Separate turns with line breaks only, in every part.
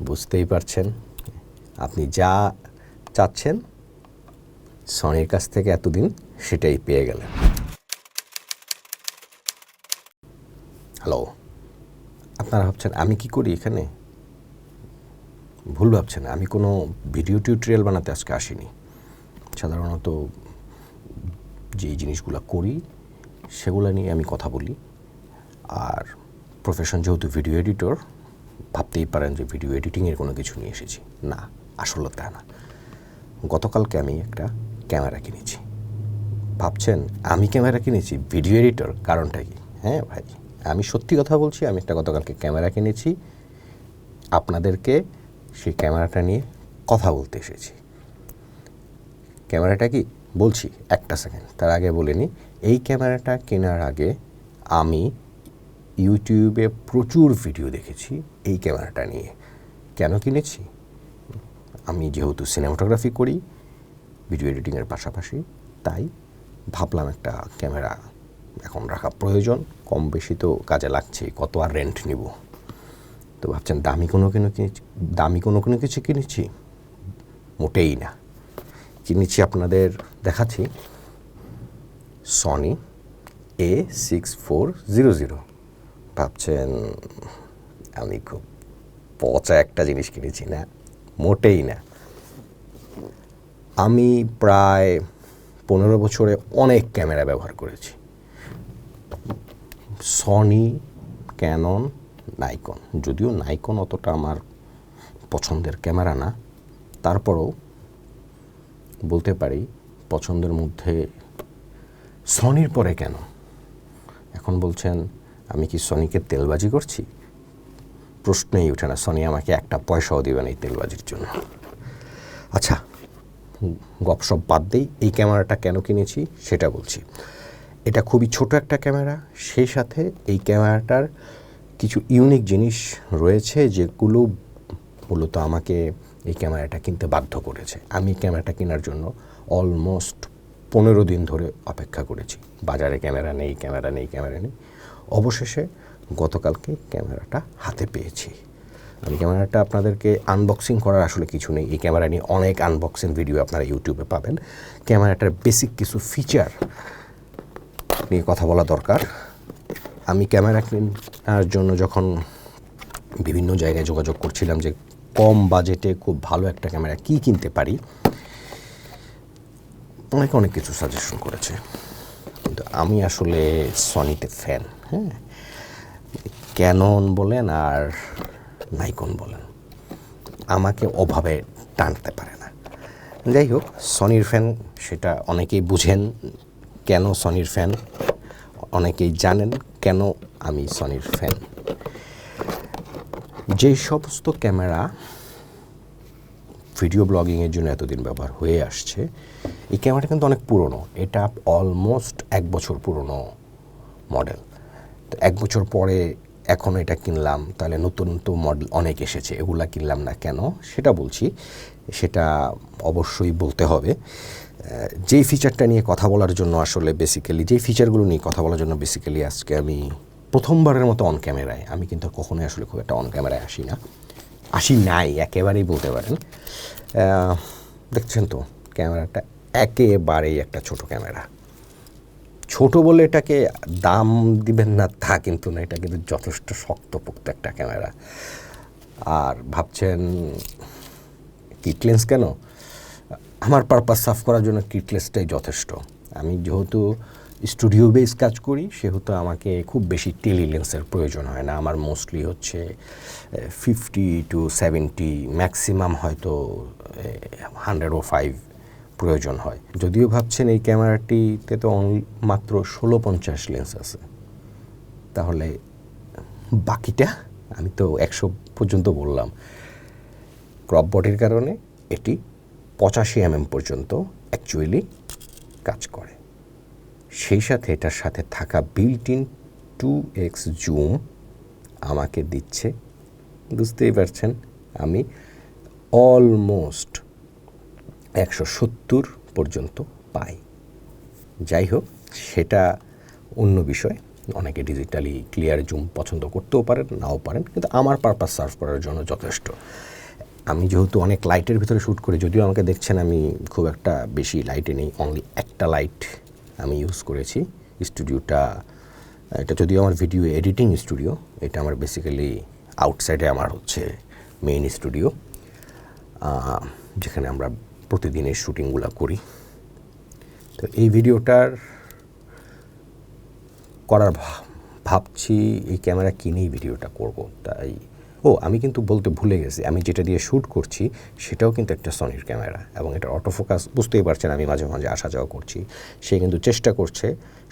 বুঝতেই পারছেন আপনি যা চাচ্ছেন সনির কাছ থেকে এতদিন সেটাই পেয়ে গেলেন। হ্যালো, আপনারা ভাবছেন আমি কি করি এখানে? ভুল ভাবছেন, আমি কোনো ভিডিও টিউটোরিয়াল বানাতে আজকে আসিনি। সাধারণত যেই জিনিসগুলো করি সেগুলো নিয়ে আমি কথা বলি। আর প্রফেশন যেহেতু ভিডিও এডিটর, ভাবতেই পারেন যে ভিডিও এডিটিংয়ের কোনো কিছু নিয়ে এসেছি। না, আসলে তা না। গতকালকে আমি একটা ক্যামেরা কিনেছি। ভাবছেন আমি ক্যামেরা কিনেছি, ভিডিও এডিটর, কারণটা কি? হ্যাঁ ভাই, আমি সত্যি কথা বলছি, আমি একটা গতকালকে ক্যামেরা কিনেছি। আপনাদেরকে সেই ক্যামেরাটা নিয়ে কথা বলতে এসেছি। ক্যামেরাটা কি বলছি, একটা সেকেন্ড, তার আগে বলে নিই, এই ক্যামেরাটা কেনার আগে আমি ইউটিউবে প্রচুর ভিডিও দেখেছি এই ক্যামেরাটা নিয়ে। কেন কিনেছি? আমি যেহেতু সিনেমাটোগ্রাফি করি ভিডিও এডিটিংয়ের পাশাপাশি, তাই ভাবলাম একটা ক্যামেরা এখন রাখা প্রয়োজন। কম বেশি তো কাজে লাগছে, কত আর রেন্ট নিব। তো ভাবছেন দামি কোনো কিছু কিনেছি? মোটেই না। কিনেছি, আপনাদের দেখাচ্ছি, সনি A6400। ভাবছেন আমি খুব পচা একটা জিনিস কিনেছি? না, মোটেই না। আমি প্রায় 15 বছরে অনেক ক্যামেরা ব্যবহার করেছি, সনি, ক্যানন, নাইকন। যদিও নাইকন অতটা আমার পছন্দের ক্যামেরা না, তারপরও বলতে পারি পছন্দের মধ্যে সনির পরে কেন। এখন বলছেন আমি কি সনিকে তেলবাজি করছি? প্রশ্নই ওঠে না। সনি আমাকে একটা পয়সাও দেবে না এই তেলবাজির জন্য। আচ্ছা, গপসপ বাদ দেই, এই ক্যামেরাটা কেন কিনেছি সেটা বলছি। এটা খুবই ছোট একটা ক্যামেরা, সেই সাথে এই ক্যামেরাটার কিছু ইউনিক জিনিস রয়েছে যেগুলো মূলত আমাকে এই ক্যামেরাটা কিনতে বাধ্য করেছে। আমি ক্যামেরাটা কেনার জন্য অলমোস্ট 15 দিন ধরে অপেক্ষা করেছি। বাজারে ক্যামেরা নেই। অবশেষে গতকালকে ক্যামেরাটা হাতে পেয়েছি। আমি ক্যামেরাটা আপনাদেরকে আনবক্সিং করার আসলে কিছু নেই। এই ক্যামেরা নিয়ে অনেক আনবক্সিং ভিডিও আপনারা ইউটিউবে পাবেন। ক্যামেরাটার বেসিক কিছু ফিচার নিয়ে কথা বলা দরকার। আমি ক্যামেরা কেনার জন্য যখন বিভিন্ন জায়গায় যোগাযোগ করছিলাম যে কম বাজেটে খুব ভালো একটা ক্যামেরা কি কিনতে পারি, অনেক কিছু সাজেশন করেছে, কিন্তু আমি আসলে সনিতে ফ্যান। হ্যাঁ, ক্যানন বলেন আর নাইকন বলেন, আমাকে ওভাবে টানতে পারে না। যাই হোক, সনির ফ্যান সেটা অনেকেই বুঝেন কেন সনির ফ্যান, অনেকেই জানেন কেন আমি সনির ফ্যান। যে সমস্ত ক্যামেরা ভিডিও ব্লগিংয়ের জন্য এতদিন ব্যবহার হয়ে আসছে, এই ক্যামেরাটা কিন্তু অনেক পুরনো। এটা অলমোস্ট 1 বছর পুরনো মডেল। তো 1 বছর পরে এখন এটা কিনলাম, তাহলে নতুন মডেল অনেক এসেছে, এগুলা কিনলাম না কেন সেটা বলছি। সেটা অবশ্যই বলতে হবে। যেই ফিচারটা নিয়ে কথা বলার জন্য আসলে বেসিক্যালি, যেই ফিচারগুলো নিয়ে কথা বলার জন্য বেসিক্যালি আজকে আমি প্রথমবারের মতো অন ক্যামেরায়, আমি কিন্তু কখনোই আসলে খুব একটা অন ক্যামেরায় আসি নাই একেবারেই বলতে পারেন। দেখছেন তো ক্যামেরাটা একেবারেই একটা ছোট ক্যামেরা। ছোট বলে এটাকে দাম দিবেন না তা কিন্তু না, এটা কিন্তু যথেষ্ট শক্তপোক্ত একটা ক্যামেরা। আর ভাবছেন কিট লেন্স কেন? আমার পারপাস সাফ করার জন্য কিট লেন্সটাই যথেষ্ট। আমি যেহেতু স্টুডিও বেস কাজ করি, সেহেতু আমাকে খুব বেশি টেলি লেন্সের প্রয়োজন হয় না। আমার মোস্টলি হচ্ছে 50 to 70, ম্যাক্সিমাম হয়তো 105 প্রয়োজন হয়। যদিও ভাবছেন এই ক্যামেরাটিতে তো মাত্র 1650 লেন্স আছে, তাহলে বাকিটা আমি তো 100 পর্যন্ত বললাম। ক্রপ বডির কারণে এটি 85 mm পর্যন্ত অ্যাকচুয়ালি কাজ করে। সেই সাথে এটার সাথে থাকা বিল্ট ইন 2x জুম আমাকে দিচ্ছে, বুঝতেই পারছেন, আমি অলমোস্ট 170 পর্যন্ত পাই। যাই হোক, সেটা অন্য বিষয়। অনেকে ডিজিটালি ক্লিয়ার জুম পছন্দ করতেও পারেন, নাও পারেন, কিন্তু আমার পারপাস সার্ভ করার জন্য যথেষ্ট। আমি যেহেতু অনেক লাইটের ভিতরে শ্যুট করি, যদিও আমাকে দেখছেন আমি খুব একটা বেশি লাইটে নেই, অনলি একটা লাইট আমি ইউজ করেছি। স্টুডিওটা, এটা যদিও আমার ভিডিও এডিটিং স্টুডিও, এটা আমার বেসিক্যালি আউটসাইডে আমার হচ্ছে মেইন স্টুডিও, যেখানে আমরা প্রতিদিনের শ্যুটিংগুলো করি। তো এই ভিডিওটার করার ভাবছি এই ক্যামেরা কিনেই ভিডিওটা করব। তাই আমি কিন্তু বলতে ভুলে গেছি, আমি যেটা দিয়ে শ্যুট করছি সেটাও কিন্তু একটা সনির ক্যামেরা, এবং এটা অটোফোকাস, বুঝতেই পারছেন আমি মাঝে মাঝে আসা যাওয়া করছি। সে কিন্তু চেষ্টা করছে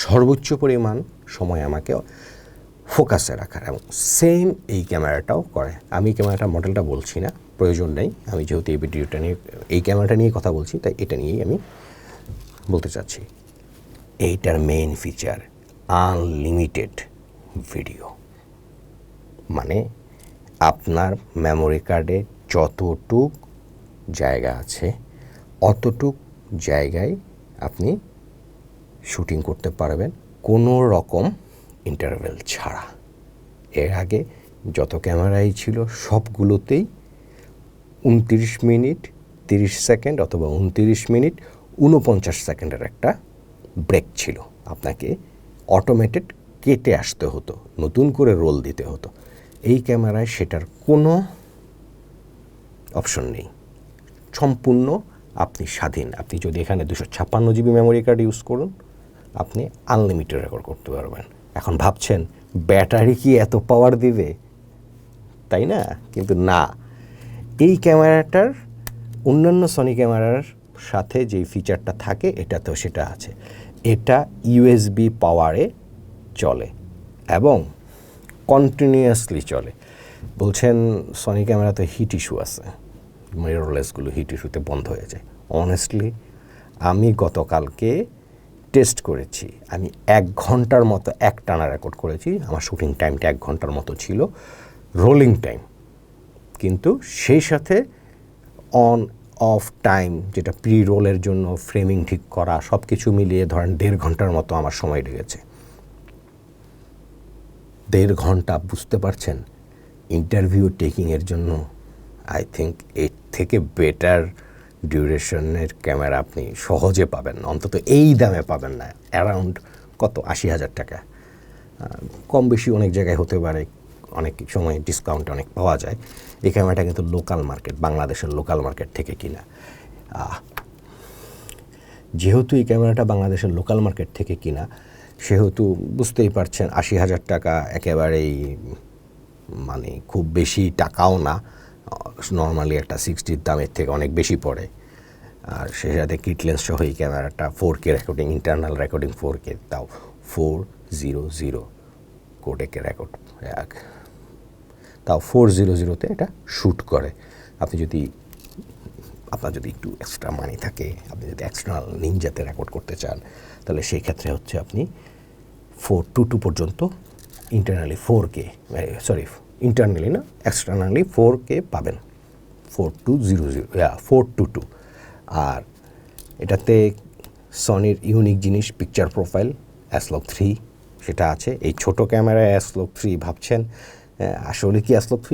সর্বোচ্চ পরিমাণ সময় আমাকে ফোকাসে রাখার, এবং সেম এই ক্যামেরাটাও করে। আমি ক্যামেরাটার মডেলটা বলছি না, প্রয়োজন নেই। আমি যেহেতু এই ভিডিওটা নিয়ে, এই ক্যামেরাটা নিয়ে কথা বলছি, তাই এটা নিয়েই আমি বলতে চাচ্ছি। এইটার মেইন ফিচার আনলিমিটেড ভিডিও, মানে আপনার মেমোরি কার্ডে যতটুক জায়গা আছে অতটুক জায়গায় আপনি শুটিং করতে পারবেন কোনো রকম ইন্টারভেল ছাড়া। এর আগে যত ক্যামেরাই ছিল সবগুলোতেই 29 মিনিট 30 সেকেন্ড অথবা 29 মিনিট 49 সেকেন্ডের একটা ব্রেক ছিল, আপনাকে অটোমেটেড কেটে আসতে হতো, নতুন করে রোল দিতে হতো। এই ক্যামেরায় সেটার কোনো অপশন নেই, সম্পূর্ণ আপনি স্বাধীন। আপনি যদি এখানে 256 জিবি মেমোরি কার্ড ইউজ করুন, আপনি আনলিমিটেড রেকর্ড করতে পারবেন। এখন ভাবছেন ব্যাটারি কি এত পাওয়ার দিবে, তাই না? কিন্তু না, এই ক্যামেরাটার অন্যান্য সনি ক্যামেরার সাথে যেই ফিচারটা থাকে এটাতেও সেটা আছে। এটা ইউএসবি পাওয়ারে চলে এবং কন্টিনিউয়াসলি চলে। বলছেন সনি ক্যামেরাতে হিট ইস্যু আছে, মিররলেসগুলো হিট ইস্যুতে বন্ধ হয়ে যায়। অনেস্টলি আমি গতকালকে টেস্ট করেছি, আমি 1 ঘন্টার মতো একটানা রেকর্ড করেছি। আমার শুটিং টাইমটা 1 ঘন্টার মতো ছিল, রোলিং টাইম, কিন্তু সেই সাথে অন অফ টাইম, যেটা প্রি রোলের জন্য ফ্রেমিং ঠিক করা, সব কিছু মিলিয়ে ধরেন 1.5 ঘন্টার মতো আমার সময় লেগেছে। 1.5 ঘন্টা, বুঝতে পারছেন? ইন্টারভিউ টেকিংয়ের জন্য আই থিঙ্ক এর থেকে বেটার ডিউরেশনের ক্যামেরা আপনি সহজে পাবেন না, অন্তত এই দামে পাবেন না। অ্যারাউন্ড কত, 80,000 টাকা, কম বেশি অনেক জায়গায় হতে পারে, অনেক সময় ডিসকাউন্ট অনেক পাওয়া যায়। এই ক্যামেরাটা কিন্তু লোকাল মার্কেট, বাংলাদেশের লোকাল মার্কেট থেকে কিনা। যেহেতু এই ক্যামেরাটা বাংলাদেশের লোকাল মার্কেট থেকে কিনা, সেহেতু বুঝতেই পারছেন 80,000 টাকা একেবারেই মানে খুব বেশি টাকাও না। নর্মালি একটা 60 দামের থেকে অনেক বেশি পড়ে। আর সেই সাথে কিট লেন্স সহ এই ক্যামেরাটা 4K recording, internal recording 4K, তাও 400 কোডেকে রেকর্ড, তাও 400-তে এটা শ্যুট করে। আপনার যদি একটু এক্সট্রা মানি থাকে, আপনি যদি এক্সটার্নাল নিনজাতে রেকর্ড করতে চান, তাহলে সেই ক্ষেত্রে হচ্ছে আপনি 422 পর্যন্ত ইন্টারনালি 4K, ইন্টারনালি না, এক্সটার্নালি 4K পাবেন, 422। আর এটাতে সনির ইউনিক জিনিস পিকচার প্রোফাইল S-Log3 সেটা আছে। এই ছোট ক্যামেরায় S-Log3 ভাবছেন আসলে কি S-Log3?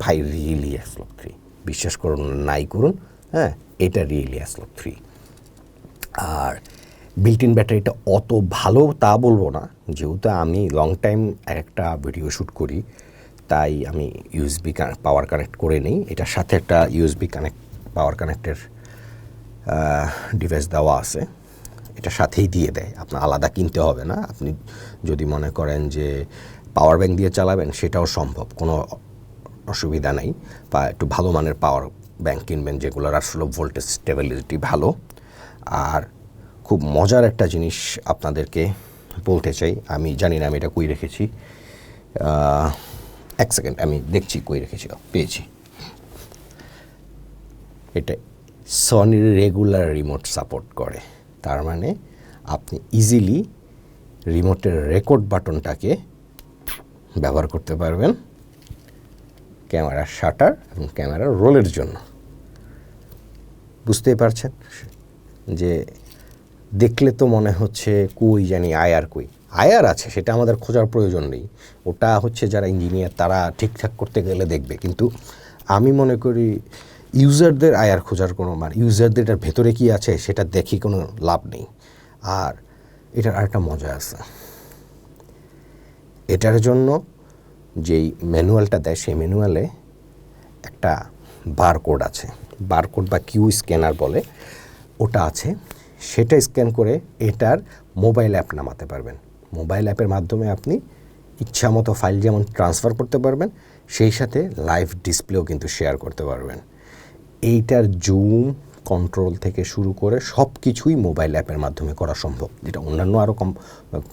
ভাই রিয়েলি S-Log3, বিশ্বাস করুন নাই করুন, হ্যাঁ এটা really S-Log3। R built in ব্যাটারিটা অত ভালো তা বলবো না, যেহেতু আমি লং টাইম একটা ভিডিও শ্যুট করি, তাই আমি ইউএসবি পাওয়ার কানেক্ট করে নিই। এটার সাথে একটা ইউএসবি পাওয়ার কানেক্টের ডিভাইস দেওয়া আছে, এটা সাথেই দিয়ে দেয়, আপনার আলাদা কিনতে হবে না। আপনি যদি মনে করেন যে পাওয়ার ব্যাংক দিয়ে চালাবেন, সেটাও সম্ভব, কোনো অসুবিধা নেই। বা একটু ভালো মানের পাওয়ার ব্যাংক কিনবেন, যেগুলোর আসলে ভোল্টেজ স্টেবিলিটি ভালো। আর খুব মজার একটা জিনিস আপনাদেরকে বলতে চাই, আমি জানি না আমি এটা কই রেখেছি, 1 সেকেন্ড আমি দেখছি কই রেখেছি, পেয়েছি। এটা সনির রেগুলার রিমোট সাপোর্ট করে, তার মানে আপনি ইজিলি রিমোটের রেকর্ড বাটনটাকে ব্যবহার করতে পারবেন ক্যামেরার শাটার এবং ক্যামেরার রোলের জন্য। বুঝতেই পারছেন যে দেখলে তো মনে হচ্ছে কই জানি আয়ার কই, আয়ার আছে, সেটা আমাদের খোঁজার প্রয়োজন নেই, ওটা হচ্ছে যারা ইঞ্জিনিয়ার তারা ঠিকঠাক করতে গেলে দেখবে। কিন্তু আমি মনে করি ইউজারদের আয়ার খোঁজার কোনো মানে ইউজারদের এটার ভেতরে কী আছে সেটা দেখি কোনো লাভ নেই। আর এটার আরেকটা মজা আছে, এটার জন্য যেই ম্যানুয়ালটা দেয় সেই ম্যানুয়ালে একটা বারকোড আছে, বারকোড বা কিউ স্ক্যানার বলে, ওটা আছে। সেটা স্ক্যান করে এটার মোবাইল অ্যাপ নামাতে পারবেন। মোবাইল অ্যাপের মাধ্যমে আপনি ইচ্ছামতো ফাইল যেমন ট্রান্সফার করতে পারবেন, সেই সাথে লাইভ ডিসপ্লেও কিন্তু শেয়ার করতে পারবেন। এইটার জুম কন্ট্রোল থেকে শুরু করে সব কিছুই মোবাইল অ্যাপের মাধ্যমে করা সম্ভব, যেটা অন্যান্য আরও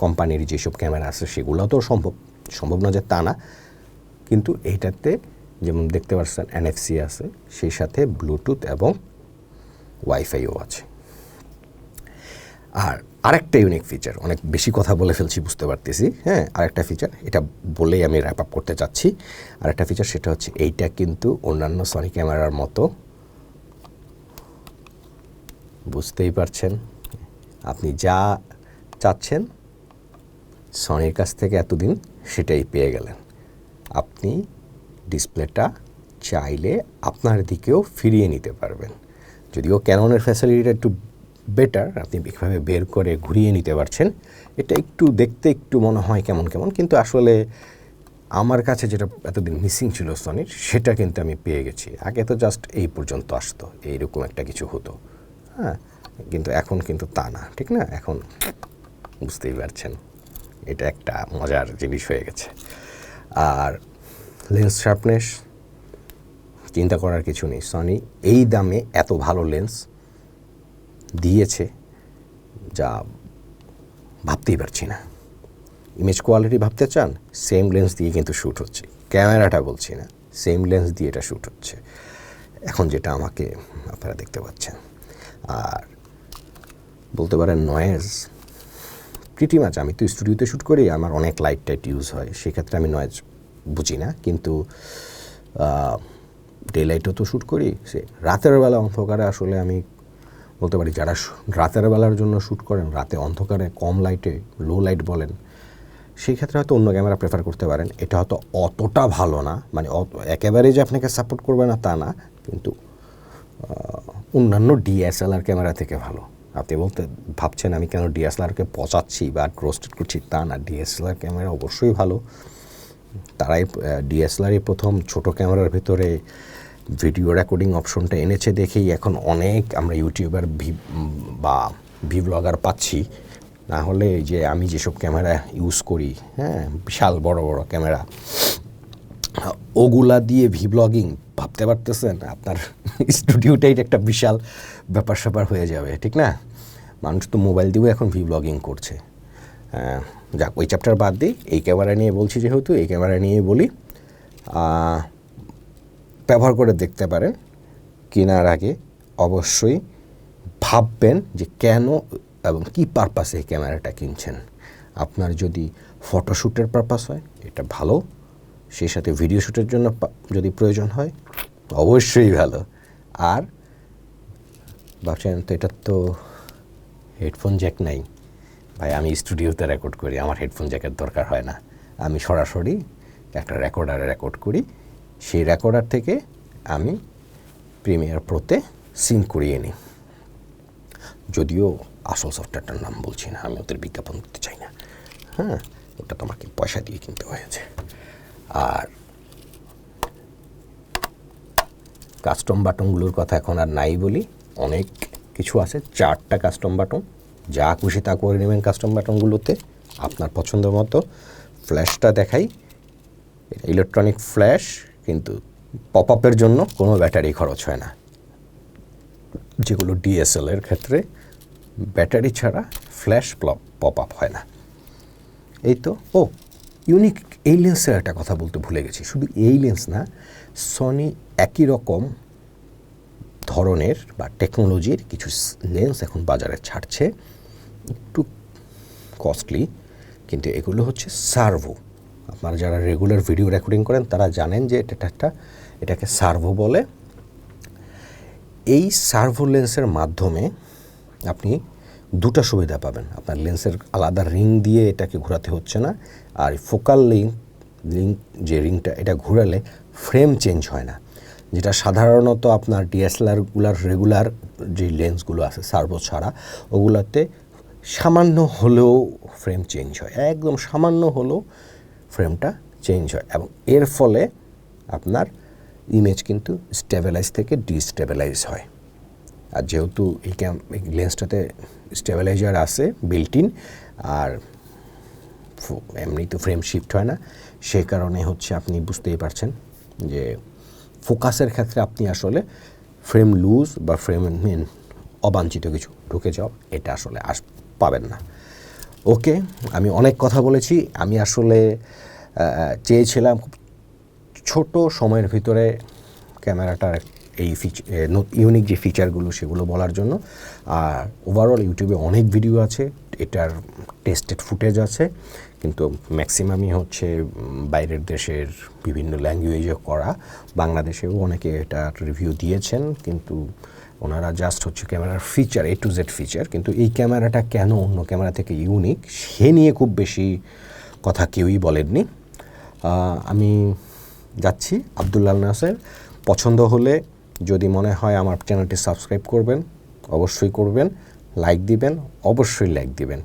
কোম্পানির যেসব ক্যামেরা আছে সেগুলো তো সম্ভব না যে তা না। কিন্তু এইটাতে যেমন দেখতে পাচ্ছেন NFC আছে, সেই সাথে ব্লুটুথ এবং ওয়াইফাইও আছে। আর আরেকটা ইউনিক ফিচার, অনেক বেশি কথা বলে ফেলছি বুঝতে পারতেছি, হ্যাঁ, আরেকটা ফিচার, এটা বলেই আমি র্যাপ আপ করতে চাচ্ছি। আরেকটা ফিচার সেটা হচ্ছে এইটা কিন্তু অন্যান্য সনি ক্যামেরার মতো, বুঝতেই পারছেন, আপনি যা চাচ্ছেন সনির কাছ থেকে এতদিন সেটাই পেয়ে গেলেন। আপনি ডিসপ্লেটা চাইলে আপনার দিকেও ফিরিয়ে নিতে পারবেন। যদিও ক্যাননের ফ্যাসিলিটিটা একটু বেটার, আপনি এভাবে বের করে ঘুরিয়ে নিতে পারছেন। এটা একটু দেখতে একটু মনে হয় কেমন কেমন, কিন্তু আসলে আমার কাছে যেটা এতদিন মিসিং ছিল সনির, সেটা কিন্তু আমি পেয়ে গেছি। আগে তো জাস্ট এই পর্যন্ত আসতো, এইরকম একটা কিছু হতো, হ্যাঁ, কিন্তু এখন কিন্তু তা না, ঠিক না? এখন বুঝতেই পারছেন এটা একটা মজার জিনিস হয়ে গেছে। আর লেন্স শার্পনেস চিন্তা করার কিছু নেই, সনি এই দামে এত ভালো লেন্স দিয়েছে যা ভাবতেই পারছি না। ইমেজ কোয়ালিটি ভাবতে চান, সেম লেন্স দিয়ে কিন্তু শ্যুট হচ্ছে, ক্যামেরাটা বলছি না, সেম লেন্স দিয়ে এটা শ্যুট হচ্ছে এখন, যেটা আমাকে আপনারা দেখতে পাচ্ছেন। আর বলতে পারেন নয়েজ প্রিটি মাচ, আমি তো স্টুডিওতে শ্যুট করি, আমার অনেক লাইট টাইট ইউজ হয়, সেক্ষেত্রে আমি নয়েজ বুঝি না। কিন্তু ডে লাইটও তো শ্যুট করি, সে রাতের বেলা অন্ধকারে আসলে আমি বলতে পারি যারা রাতের বেলার জন্য শ্যুট করেন, রাতে অন্ধকারে কম লাইটে, লো লাইট বলেন, সেই ক্ষেত্রে হয়তো অন্য ক্যামেরা প্রেফার করতে পারেন। এটা হয়তো অতটা ভালো না, মানে একেবারে যে আপনাকে সাপোর্ট করবে না তা না, কিন্তু অন্যান্য DSLR ক্যামেরা থেকে ভালো। আপনি ভাবছেন আমি কেন DSLRকে পচাচ্ছি বা রোস্টেড করছি, তা না, DSLR ক্যামেরা অবশ্যই ভালো। তারাই DSLR প্রথম ছোট ক্যামেরার ভিতরে ভিডিও রেকর্ডিং অপশনটা এনেছে দেখেই এখন অনেক আমরা ইউটিউবার বা ভিব্লগার পাচ্ছি। না হলে যে আমি যেসব ক্যামেরা ইউজ করি, হ্যাঁ, বিশাল বড় বড় ক্যামেরা, ওগুলা দিয়ে ভিব্লগিং ভাবতে পারতেছেন আপনার স্টুডিওটাই একটা বিশাল ব্যাপার স্যাপার হয়ে যাবে, ঠিক না? মানুষ তো মোবাইল দিয়েও এখন ভিব্লগিং করছে। যাক, ওই চ্যাপ্টার বাদ দিই, এই ক্যামেরা নিয়ে বলছি যেহেতু, এই ক্যামেরা নিয়ে বলি। ব্যবহার করে দেখতে পারেন, কেনার আগে অবশ্যই ভাববেন যে কেন এবং কী পারপাসে এই ক্যামেরাটা কিনছেন। আপনার যদি ফটোশ্যুটের পারপাস হয় এটা ভালো, সেই সাথে ভিডিও শ্যুটের জন্য যদি প্রয়োজন হয় অবশ্যই ভালো। আর ভাবছেন তো এটার তো হেডফোন জ্যাক নাই, ভাই আমি স্টুডিওতে রেকর্ড করি, আমার হেডফোন জ্যাকের দরকার হয় না, আমি সরাসরি একটা রেকর্ডারে রেকর্ড করি, সেই রেকর্ডার থেকে আমি প্রিমিয়ার প্রোতে সিঙ্ক করিয়ে নিই। যদিও আসল সফটওয়্যারটার নাম বলছি না, আমি ওদের বিজ্ঞাপন দিতে চাই না, হ্যাঁ, ওটা তোমাকে পয়সা দিয়ে কিনতে হয়েছে। আর কাস্টম বাটনগুলোর কথা এখন আর নাই বলি, অনেক কিছু আছে, 4টা কাস্টম বাটন, যা খুশি তা করে নেবেন কাস্টম বাটনগুলোতে আপনার পছন্দ মতো। ফ্ল্যাশটা দেখাই, ইলেকট্রনিক ফ্ল্যাশ, কিন্তু পপ আপের জন্য কোনো ব্যাটারি খরচ হয় না, যেগুলো DSLR ক্ষেত্রে ব্যাটারি ছাড়া ফ্ল্যাশ পপ আপ হয় না। এই তো। ও ইউনিক এই লেন্সের একটা কথা বলতে ভুলে গেছি, শুধু এই লেন্স না, সনি একই রকম ধরনের বা টেকনোলজির কিছু লেন্স এখন বাজারে ছাড়ছে, একটু কস্টলি, কিন্তু এগুলো হচ্ছে সার্ভো। আপনারা যারা রেগুলার ভিডিও রেকর্ডিং করেন তারা জানেন যে এটাকে সার্ভো বলে। এই সার্ভো লেন্সের মাধ্যমে আপনি দুটা সুবিধা পাবেন। আপনার লেন্সের আলাদা রিং দিয়ে এটাকে ঘোরাতে হচ্ছে না, আর ফোকাল রিং যে রিংটা এটা ঘোরালে ফ্রেম চেঞ্জ হয় না, যেটা সাধারণত আপনার ডিএসএলআরগুলার রেগুলার যে লেন্সগুলো আছে সার্ভো ছাড়া ওগুলোতে সামান্য হলেও ফ্রেম চেঞ্জ হয়, একদম সামান্য হলেও ফ্রেমটা চেঞ্জ হয়, এবং এর ফলে আপনার ইমেজ কিন্তু স্টেবিলাইজ থেকে ডিস্টেবিলাইজ হয়। আর যেহেতু এই লেন্সটাতে স্টেবিলাইজার আছে বিল্ট ইন, আর এমনি তো ফ্রেম শিফট হয় না, সেই কারণে হচ্ছে আপনি বুঝতেই পারছেন যে ফোকাসের ক্ষেত্রে আপনি আসলে ফ্রেম লুজ বা ফ্রেম অবাঞ্ছিত কিছু ঢুকে যাও এটা আসলে পাবেন না। ওকে, আমি অনেক কথা বলেছি। আমি আসলে চেয়েছিলাম খুব ছোট সময়ের ভিতরে ক্যামেরাটার এই ইউনিক যে ফিচারগুলো সেগুলো বলার জন্য। আর ওভারঅল ইউটিউবে অনেক ভিডিও আছে, এটার টেস্টেড ফুটেজ আছে, কিন্তু ম্যাক্সিমামই হচ্ছে বাইরের দেশের বিভিন্ন ল্যাঙ্গুয়েজে করা। বাংলাদেশেও অনেকে এটার রিভিউ দিয়েছেন, কিন্তু ওনারা জাস্ট হচ্ছে ক্যামেরার feature A to Z feature, কিন্তু এই ক্যামেরাটা কেন অন্য ক্যামেরা থেকে ইউনিক সে নিয়ে খুব বেশি কথা কেউই বলেননি। আমি যাচ্ছি। আব্দুল্লাহ আল নাসের। পছন্দ হলে যদি মনে হয় আমার চ্যানেলটি সাবস্ক্রাইব করবেন, অবশ্যই করবেন, লাইক দিবেন, অবশ্যই লাইক দিবেন।